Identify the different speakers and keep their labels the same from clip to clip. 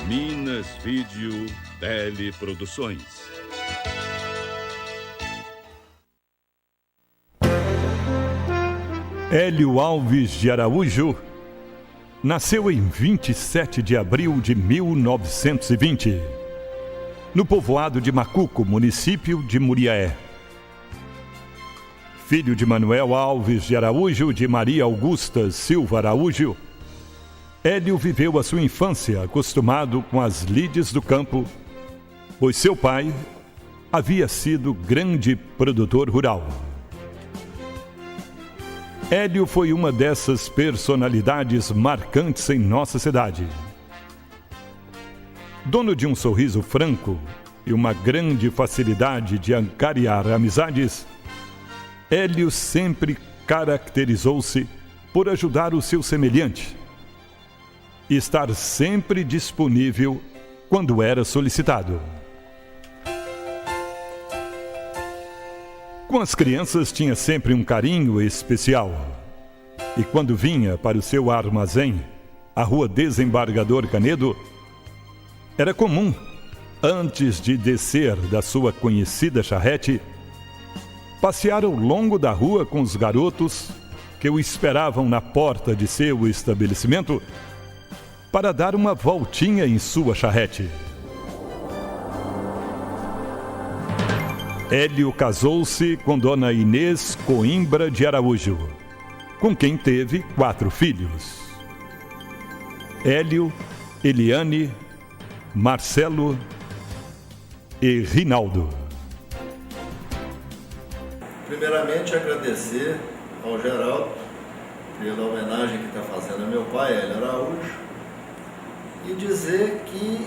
Speaker 1: Minas Vídeo Teleproduções.
Speaker 2: Hélio Alves de Araújo nasceu em 27 de abril de 1920, no povoado de Macuco, município de Muriaé. Filho de Manuel Alves de Araújo e de Maria Augusta Silva Araújo, Hélio viveu a sua infância acostumado com as lides do campo, pois seu pai havia sido grande produtor rural. Hélio foi uma dessas personalidades marcantes em nossa cidade. Dono de um sorriso franco e uma grande facilidade de angariar amizades, Hélio sempre caracterizou-se por ajudar o seu semelhante e estar sempre disponível quando era solicitado. Com as crianças tinha sempre um carinho especial. E quando vinha para o seu armazém, a Rua Desembargador Canedo, era comum, antes de descer da sua conhecida charrete, passear ao longo da rua com os garotos que o esperavam na porta de seu estabelecimento para dar uma voltinha em sua charrete. Hélio casou-se com Dona Inês Coimbra de Araújo, com quem teve 4 filhos: Hélio, Eliane, Marcelo e Rinaldo.
Speaker 3: Primeiramente, agradecer ao Geraldo pela homenagem que está fazendo ao meu pai, Hélio Araújo, e dizer que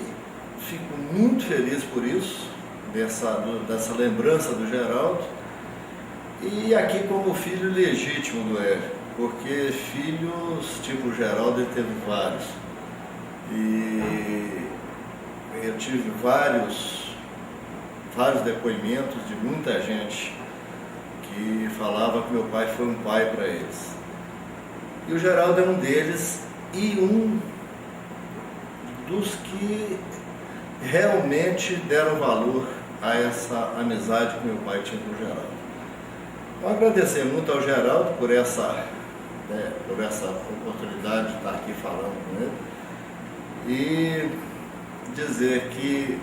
Speaker 3: fico muito feliz por isso, dessa lembrança do Geraldo, e aqui como filho legítimo do Hélio, porque filhos tipo Geraldo ele teve vários, e eu tive vários depoimentos de muita gente que falava que meu pai foi um pai para eles, e o Geraldo é um deles e um dos que realmente deram valor a essa amizade que meu pai tinha com o Geraldo. Então, agradecer muito ao Geraldo por essa oportunidade de estar aqui falando com ele e dizer que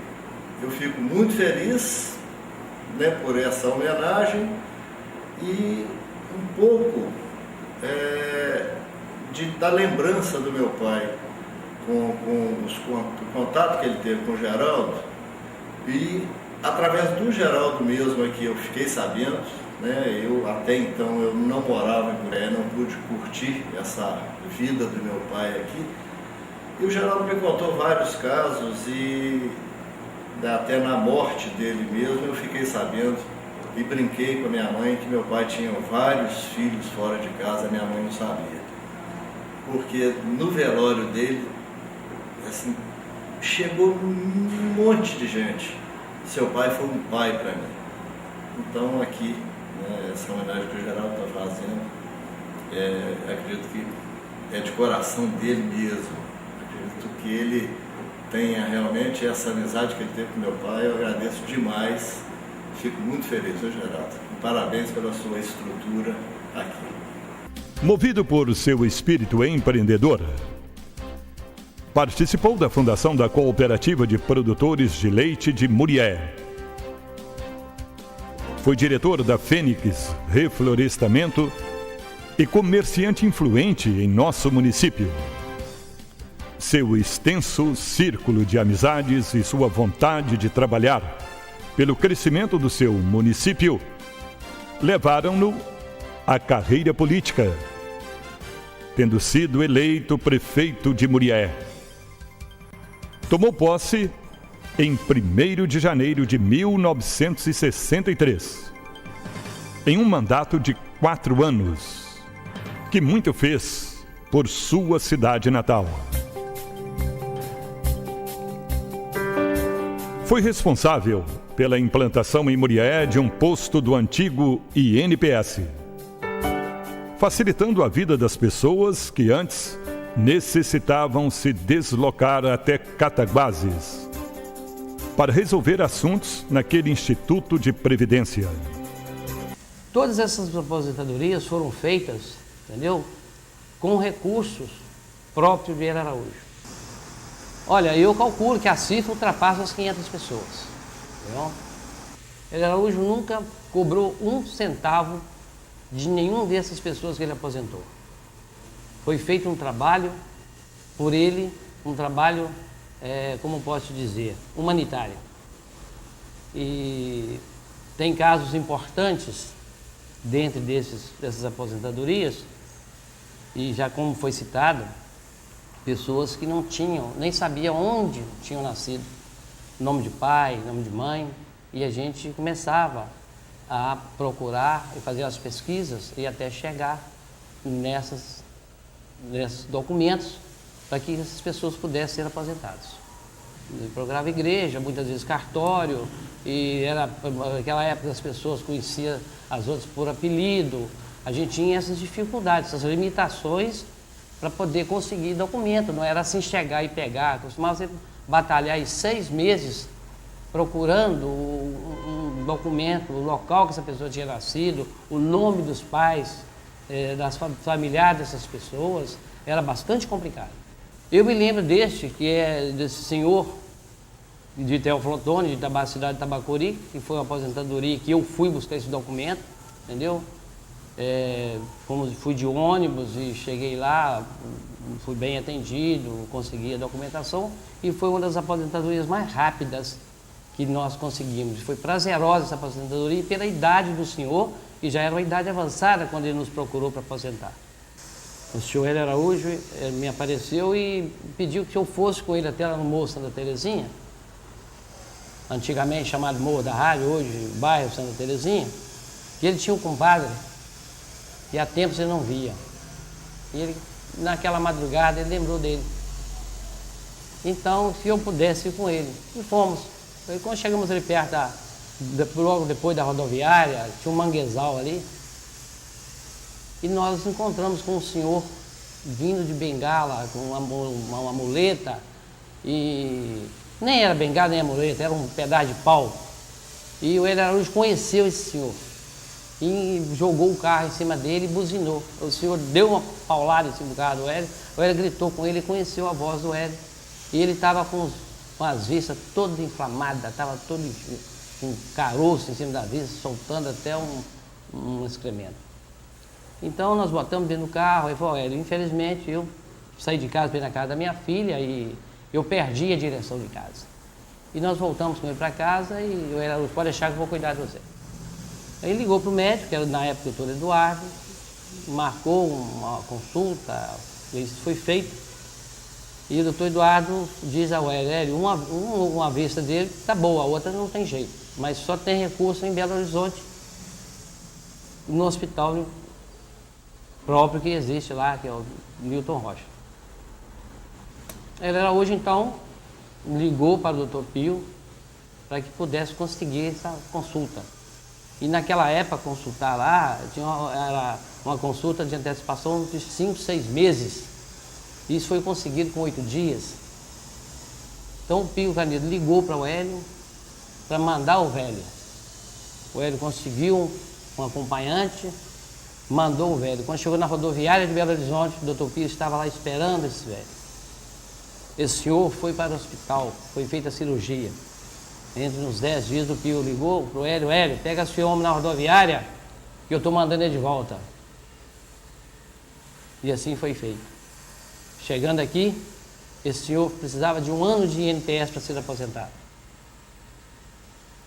Speaker 3: eu fico muito feliz, por essa homenagem e um pouco da lembrança do meu pai com o contato que ele teve com o Geraldo, e através do Geraldo mesmo aqui eu fiquei sabendo, eu até então eu não morava em Muriaé, não pude curtir essa vida do meu pai aqui, e o Geraldo me contou vários casos, e até na morte dele mesmo eu fiquei sabendo e brinquei com a minha mãe que meu pai tinha vários filhos fora de casa, minha mãe não sabia, porque no velório dele, assim, chegou um monte de gente. Seu pai foi um pai para mim. Então aqui, essa homenagem que o Geraldo está fazendo, acredito que é de coração dele mesmo. Acredito que ele tenha realmente essa amizade que ele teve com meu pai. Eu agradeço demais. Fico muito feliz, Geraldo. Parabéns pela sua estrutura aqui.
Speaker 2: Movido por seu espírito empreendedor, participou da fundação da Cooperativa de Produtores de Leite de Muriaé. Foi diretor da Fênix Reflorestamento e comerciante influente em nosso município. Seu extenso círculo de amizades e sua vontade de trabalhar pelo crescimento do seu município levaram-no à carreira política, tendo sido eleito prefeito de Muriaé. Tomou posse em 1º de janeiro de 1963, em um mandato de 4 anos, que muito fez por sua cidade natal. Foi responsável pela implantação em Muriaé de um posto do antigo INPS, facilitando a vida das pessoas que antes necessitavam se deslocar até Cataguases para resolver assuntos naquele Instituto de Previdência.
Speaker 4: Todas essas aposentadorias foram feitas, entendeu? Com recursos próprios de Hélio Araújo. Olha, eu calculo que a cifra ultrapassa as 500 pessoas. Entendeu? Hélio Araújo nunca cobrou um centavo de nenhuma dessas pessoas que ele aposentou. Foi feito um trabalho por ele, um trabalho, como posso dizer, humanitário. E tem casos importantes dentro dessas aposentadorias, e já como foi citado, pessoas que não tinham, nem sabiam onde tinham nascido, nome de pai, nome de mãe, e a gente começava a procurar e fazer as pesquisas e até chegar nesses documentos para que essas pessoas pudessem ser aposentadas. Eu procurava igreja, muitas vezes cartório, e naquela época as pessoas conheciam as outras por apelido. A gente tinha essas dificuldades, essas limitações para poder conseguir documento, não era assim chegar e pegar. Costumava ser batalhar em 6 meses procurando um documento, o local que essa pessoa tinha nascido, o nome dos pais, das familiares dessas pessoas. Era bastante complicado. Eu me lembro desse senhor de Teoflotone, da cidade de Tabacuri, que foi uma aposentadoria que eu fui buscar esse documento, entendeu? Fui de ônibus e cheguei lá, fui bem atendido, consegui a documentação e foi uma das aposentadorias mais rápidas que nós conseguimos. Foi prazerosa essa aposentadoria pela idade do senhor, que já era uma idade avançada quando ele nos procurou para aposentar. O senhor Hélio Araújo me apareceu e pediu que eu fosse com ele até lá no Morro Santa Terezinha, antigamente chamado Morro da Rádio, hoje bairro Santa Terezinha, que ele tinha um compadre que há tempos ele não via. E ele, naquela madrugada, ele lembrou dele. Então, se eu pudesse ir com ele, e fomos. E quando chegamos ali perto, logo depois da rodoviária, tinha um manguezal ali, e nós nos encontramos com um senhor vindo de bengala, com uma muleta, e nem era bengala nem muleta, era um pedaço de pau. E o Hélio Araújo conheceu esse senhor e jogou o carro em cima dele e buzinou. O senhor deu uma paulada em cima do carro do Hélio, o Hélio gritou com ele e conheceu a voz do Hélio. E ele estava com as vistas todas inflamadas, estava todo com caroço em cima da vista, soltando até um excremento. Então nós botamos dentro do carro, ele falou: Hélio, infelizmente eu saí de casa para ir na casa da minha filha e eu perdi a direção de casa. E nós voltamos com ele para casa e o Hélio pode deixar que eu vou cuidar de você. Aí ele ligou para o médico, que era na época o doutor Eduardo, marcou uma consulta, isso foi feito. E o doutor Eduardo diz ao Hélio: uma vista dele está boa, a outra não tem jeito, mas só tem recurso em Belo Horizonte, no hospital próprio que existe lá, que é o Newton Rocha. Hélio Araújo, então, ligou para o doutor Pio para que pudesse conseguir essa consulta. E naquela época, consultar lá, era uma consulta de antecipação de 5, 6 meses. Isso foi conseguido com 8 dias. Então o Pio Canedo ligou para o Hélio para mandar o velho. O Hélio conseguiu um acompanhante, mandou o velho. Quando chegou na rodoviária de Belo Horizonte, o doutor Pio estava lá esperando esse velho. Esse senhor foi para o hospital, foi feita a cirurgia. Entre uns 10 dias o Pio ligou para o Hélio: Hélio, pega esse homem na rodoviária que eu estou mandando ele de volta. E assim foi feito. Chegando aqui, esse senhor precisava de 1 ano de INPS para ser aposentado.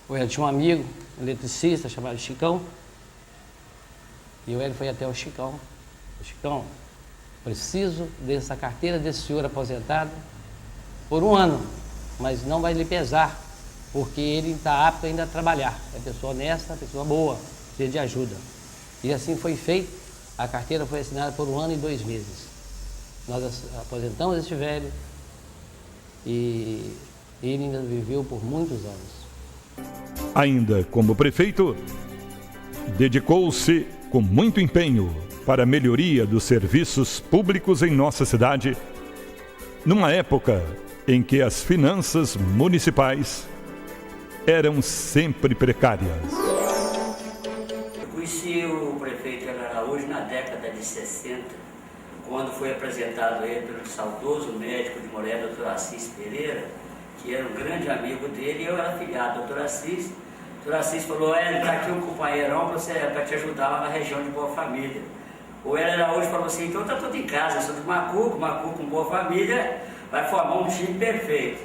Speaker 4: O Hélio tinha um amigo, um eletricista, chamado Chicão, e o Hélio foi até o Chicão. Chicão, preciso dessa carteira desse senhor aposentado por 1 ano, mas não vai lhe pesar, porque ele está apto ainda a trabalhar. É pessoa honesta, pessoa boa, precisa de ajuda. E assim foi feito. A carteira foi assinada por 1 ano e 2 meses. Nós aposentamos esse velho e ele ainda viveu por muitos anos.
Speaker 2: Ainda como prefeito, dedicou-se com muito empenho para a melhoria dos serviços públicos em nossa cidade, numa época em que as finanças municipais eram sempre precárias.
Speaker 5: Eu conheci o prefeito Hélio Araújo na década de 60, quando foi apresentado a ele pelo saudoso médico de Moreira, Dr. Assis Pereira, que era um grande amigo dele, e eu era afiliado do Dr. Assis. O Dr. Assis falou: está aqui um companheirão para te ajudar lá na região de Boa Família. O Hélio Araújo falou assim: então está tudo em casa, eu sou do Macuco com Boa Família, vai formar um time perfeito.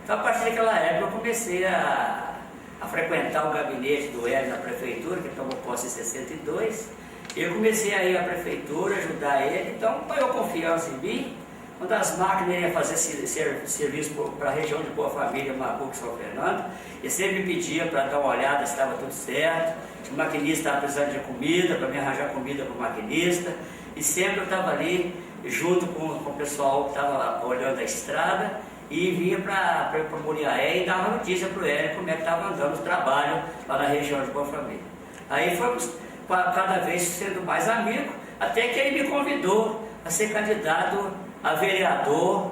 Speaker 5: Então, a partir daquela época, eu comecei a frequentar o gabinete do Hélio na prefeitura, que tomou posse em 62. Eu comecei a ir à prefeitura, ajudar ele, então pagou confiança em mim. Quando as máquinas iam fazer serviço para a região de Boa Família, Macuco e São Fernando, ele sempre me pedia para dar uma olhada se estava tudo certo, se o maquinista estava precisando de comida, para me arranjar comida para o maquinista, e sempre eu estava ali junto com o pessoal que estava olhando a estrada, e vinha para Muriaé e dava notícia para o Hélio como é que estava andando o trabalho lá na região de Boa Família. Aí fomos cada vez sendo mais amigos, até que ele me convidou a ser candidato a vereador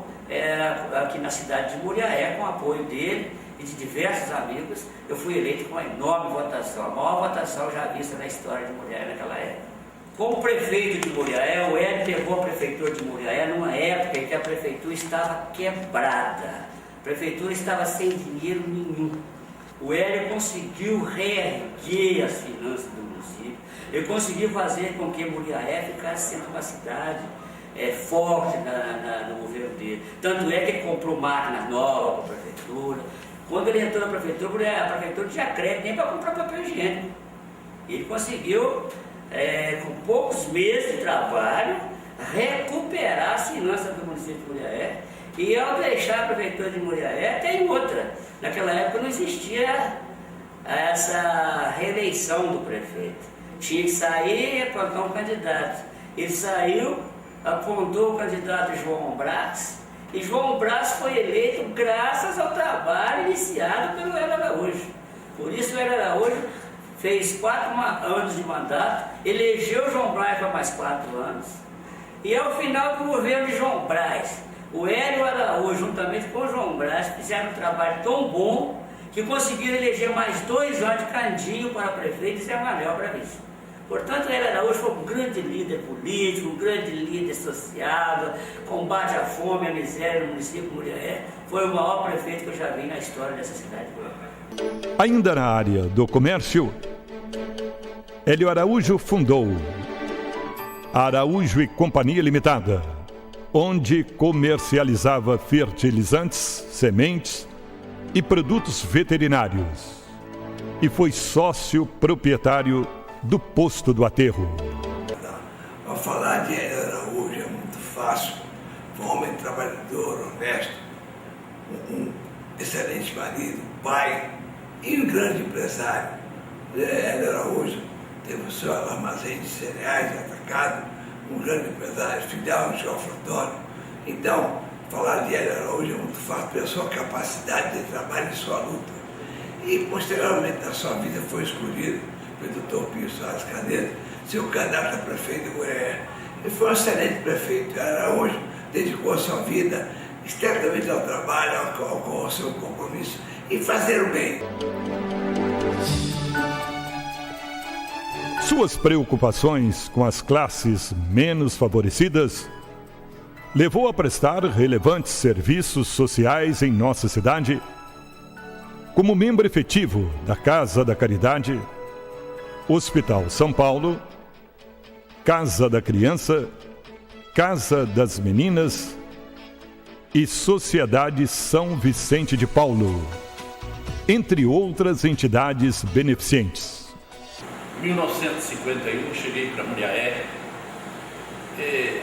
Speaker 5: aqui na cidade de Muriaé, com o apoio dele e de diversos amigos. Eu fui eleito com uma enorme votação, a maior votação já vista na história de Muriaé naquela época. Como prefeito de Muriaé, o Hélio pegou a prefeitura de Muriaé numa época em que a prefeitura estava quebrada, a prefeitura estava sem dinheiro nenhum. O Hélio conseguiu reerguer as finanças do município, ele conseguiu fazer com que Muriaé ficasse sendo uma cidade forte no governo dele. Tanto é que ele comprou máquinas novas para a prefeitura. Quando ele entrou na prefeitura, a prefeitura não tinha crédito nem para comprar papel higiênico. Ele conseguiu, com poucos meses de trabalho, recuperar as finanças do município de Muriaé. E ao deixar a prefeitura de Muriaé, tem outra. Naquela época não existia essa reeleição do prefeito. Tinha que sair e apontar um candidato. Ele saiu, apontou o candidato João Brás, e João Brás foi eleito graças ao trabalho iniciado pelo Hélio Araújo. Por isso o Hélio Araújo fez 4 anos de mandato, elegeu João Brás para mais 4 anos, e ao final do governo de João Brás, o Hélio Araújo, juntamente com o João Brás, fizeram um trabalho tão bom que conseguiram eleger mais 2 anos de Candinho para prefeito e Zé Manuel para vice. Portanto, o Hélio Araújo foi um grande líder político, um grande líder social, combate à fome e à miséria no município de Muriaé. Foi o maior prefeito que eu já vi na história dessa cidade.
Speaker 2: Ainda na área do comércio, Hélio Araújo fundou a Araújo e Companhia Limitada, onde comercializava fertilizantes, sementes e produtos veterinários, e foi sócio proprietário do Posto do Aterro.
Speaker 6: Para falar de Hélio Araújo é muito fácil. Foi um homem trabalhador, honesto, um excelente marido, pai e um grande empresário. Hélio Araújo teve o seu armazém de cereais atacado, um grande empresário, filial no João Frontório. Então, falar de Hélio Araújo é muito fácil pela sua capacidade de trabalho e sua luta. E, posteriormente, na sua vida, foi escolhido pelo Dr. Pio Soares Canedo, seu candidato a prefeito de Muriaé. Ele foi um excelente prefeito. Hélio Araújo dedicou a sua vida extensamente ao trabalho, ao seu compromisso e fazer o bem.
Speaker 2: Suas preocupações com as classes menos favorecidas levou a prestar relevantes serviços sociais em nossa cidade, como membro efetivo da Casa da Caridade, Hospital São Paulo, Casa da Criança, Casa das Meninas e Sociedade São Vicente de Paulo, entre outras entidades beneficentes.
Speaker 7: Em 1951, cheguei para Muriaé,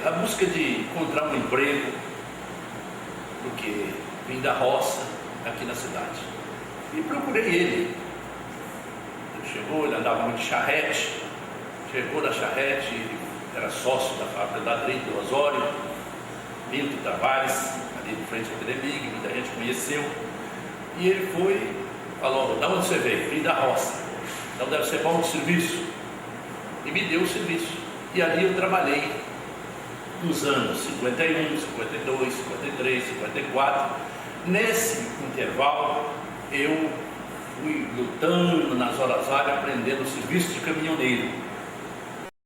Speaker 7: a busca de encontrar um emprego, porque vim da roça aqui na cidade. E procurei ele. Ele chegou, ele andava muito de charrete, chegou na charrete, era sócio da fábrica da Adriano do Osório, Milton Tavares, ali de frente ao Telemig, muita gente conheceu. E ele foi, falou: "Da onde você veio?" "Vim da roça." "Então deve ser bom de serviço." E me deu o serviço. E ali eu trabalhei nos anos 51, 52, 53, 54. Nesse intervalo, eu fui lutando nas horas vagas, aprendendo o serviço de caminhoneiro.